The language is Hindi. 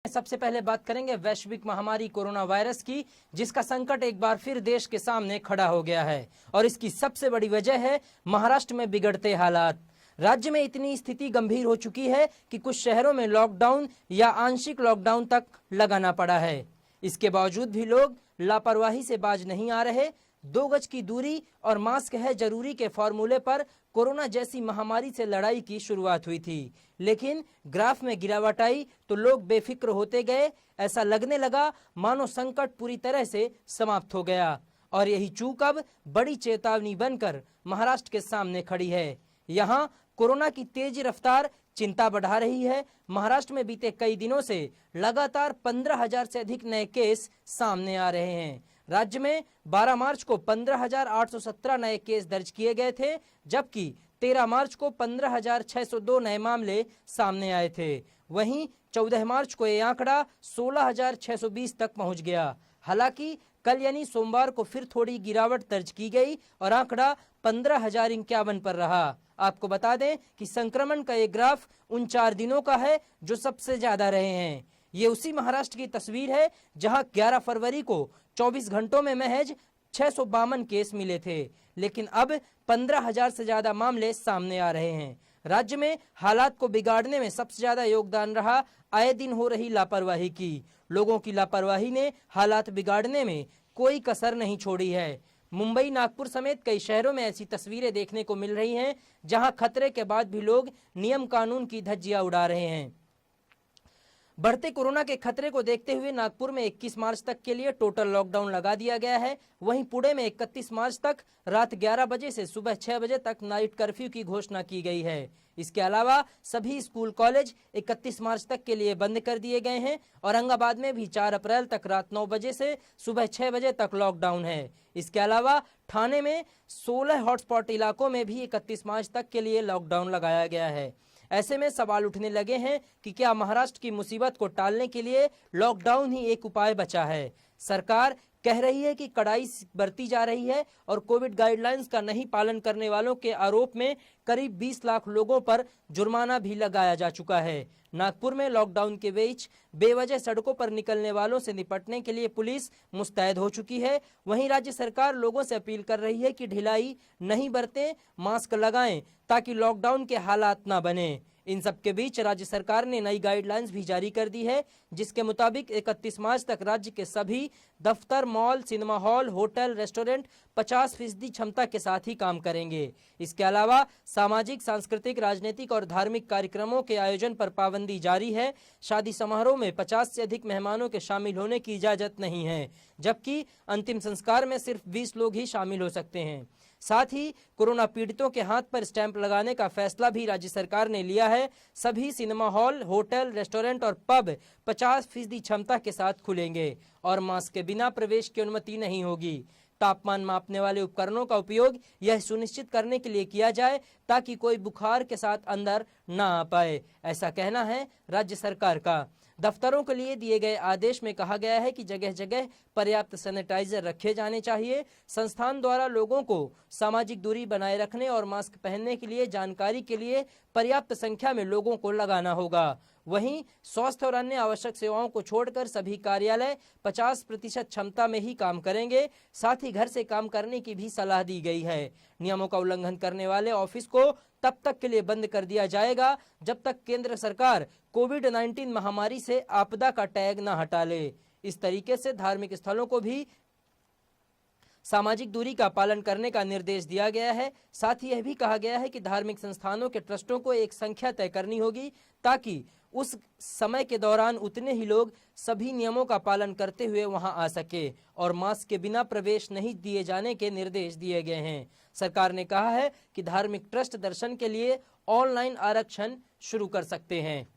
सबसे पहले बात करेंगे वैश्विक महामारी कोरोना वायरस की, जिसका संकट एक बार फिर देश के सामने खड़ा हो गया है और इसकी सबसे बड़ी वजह है महाराष्ट्र में बिगड़ते हालात। राज्य में इतनी स्थिति गंभीर हो चुकी है कि कुछ शहरों में लॉकडाउन या आंशिक लॉकडाउन तक लगाना पड़ा है। इसके बावजूद भी लोग लापरवाही से बाज नहीं आ रहे। 2 गज की दूरी और मास्क है जरूरी के फॉर्मूले पर कोरोना जैसी महामारी से लड़ाई की शुरुआत हुई थी, लेकिन ग्राफ में गिरावट आई तो लोग बेफिक्र होते गए। ऐसा लगने लगा मानो संकट पूरी तरह से समाप्त हो गया और यही चूक अब बड़ी चेतावनी बनकर महाराष्ट्र के सामने खड़ी है। यहाँ कोरोना की तेज रफ्तार चिंता बढ़ा रही है। महाराष्ट्र में बीते कई दिनों से लगातार 15,000 से अधिक नए केस सामने आ रहे हैं। राज्य में 12 मार्च को 15,817 नए केस दर्ज किए गए थे, जबकि 13 मार्च को 15,602 नए मामले सामने आए थे। वहीं 14 मार्च को यह आंकड़ा 16,620 तक पहुंच गया। हालांकि कल यानी सोमवार को फिर थोड़ी गिरावट दर्ज की गई और आंकड़ा 15,051 पर रहा। आपको बता दें कि संक्रमण का ये ग्राफ उन 4 दिनों का है जो सबसे ज्यादा रहे हैं। ये उसी महाराष्ट्र की तस्वीर है जहां 11 फरवरी को 24 घंटों में महज 652 केस मिले थे, लेकिन अब 15,000 से ज्यादा मामले सामने आ रहे हैं। राज्य में हालात को बिगाड़ने में सबसे ज्यादा योगदान रहा आए दिन हो रही लापरवाही की। लोगों की लापरवाही ने हालात बिगाड़ने में कोई कसर नहीं छोड़ी है। मुंबई, नागपुर समेत कई शहरों में ऐसी तस्वीरें देखने को मिल रही हैं, जहां खतरे के बाद भी लोग नियम कानून की धज्जियां उड़ा रहे हैं। बढ़ते कोरोना के खतरे को देखते हुए नागपुर में 21 मार्च तक के लिए टोटल लॉकडाउन लगा दिया गया है। वहीं पुणे में 31 मार्च तक रात 11 बजे से सुबह 6 बजे तक नाइट कर्फ्यू की घोषणा की गई है। इसके अलावा सभी स्कूल कॉलेज 31 मार्च तक के लिए बंद कर दिए गए हैं। औरंगाबाद में भी 4 अप्रैल तक रात 9 बजे से सुबह 6 बजे तक लॉकडाउन है। इसके अलावा ठाणे में 16 हॉटस्पॉट इलाकों में भी 31 मार्च तक के लिए लॉकडाउन लगाया गया है। ऐसे में सवाल उठने लगे हैं कि क्या महाराष्ट्र की मुसीबत को टालने के लिए लॉकडाउन ही एक उपाय बचा है। सरकार कह रही है कि कड़ाई बरती जा रही है और कोविड गाइडलाइंस का नहीं पालन करने वालों के आरोप में करीब 20 लाख लोगों पर जुर्माना भी लगाया जा चुका है। नागपुर में लॉकडाउन के बीच बेवजह सड़कों पर निकलने वालों से निपटने के लिए पुलिस मुस्तैद हो चुकी है। वहीं राज्य सरकार लोगों से अपील कर रही है कि ढिलाई नहीं बरतें, मास्क लगाएं ताकि लॉकडाउन के हालात ना बने। इन सब के बीच राज्य सरकार ने नई गाइडलाइंस भी जारी कर दी है, जिसके मुताबिक 31 मार्च तक राज्य के सभी दफ्तर, mall, cinema hall, hotel, restaurant 50% क्षमता के साथ ही काम करेंगे। इसके अलावा सामाजिक, सांस्कृतिक, राजनीतिक और धार्मिक कार्यक्रमों के आयोजन पर पाबंदी जारी है। शादी समारोह में 50 से अधिक मेहमानों के शामिल होने की इजाजत नहीं है, जबकि अंतिम संस्कार में सिर्फ 20 लोग ही शामिल हो सकते हैं। साथ ही कोरोना पीड़ितों के हाथ पर स्टैंप लगाने का फैसला भी राज्य सरकार ने लिया है। सभी सिनेमा हॉल, होटल, रेस्टोरेंट और पब 50% क्षमता के साथ खुलेंगे और मास्क के बिना प्रवेश की अनुमति नहीं होगी। तापमान मापने वाले उपकरणों का उपयोग यह सुनिश्चित करने के लिए किया जाए ताकि कोई बुखार के साथ अंदर ना आ पाए, ऐसा कहना है राज्य सरकार का। दफ्तरों के लिए दिए गए आदेश में कहा गया है कि जगह जगह पर्याप्त सैनिटाइजर रखे जाने चाहिए। संस्थान द्वारा लोगों को सामाजिक दूरी बनाए रखने और मास्क पहनने के लिए जानकारी के लिए पर्याप्त संख्या में लोगों को लगाना होगा। वहीं स्वास्थ्य और अन्य आवश्यक सेवाओं को छोड़कर सभी कार्यालय 50% क्षमता में ही काम करेंगे। साथ ही घर से काम करने की भी सलाह दी गई है। नियमों का उल्लंघन करने वाले ऑफिस को तब तक के लिए बंद कर दिया जाएगा जब तक केंद्र सरकार कोविड-19 महामारी से आपदा का टैग न हटा ले। इस तरीके से धार्मिक स्थलों को भी सामाजिक दूरी का पालन करने का निर्देश दिया गया है। साथ ही यह भी कहा गया है कि धार्मिक संस्थानों के ट्रस्टों को एक संख्या तय करनी होगी ताकि उस समय के दौरान उतने ही लोग सभी नियमों का पालन करते हुए वहां आ सके और मास्क के बिना प्रवेश नहीं दिए जाने के निर्देश दिए गए हैं। सरकार ने कहा है कि धार्मिक ट्रस्ट दर्शन के लिए ऑनलाइन आरक्षण शुरू कर सकते हैं।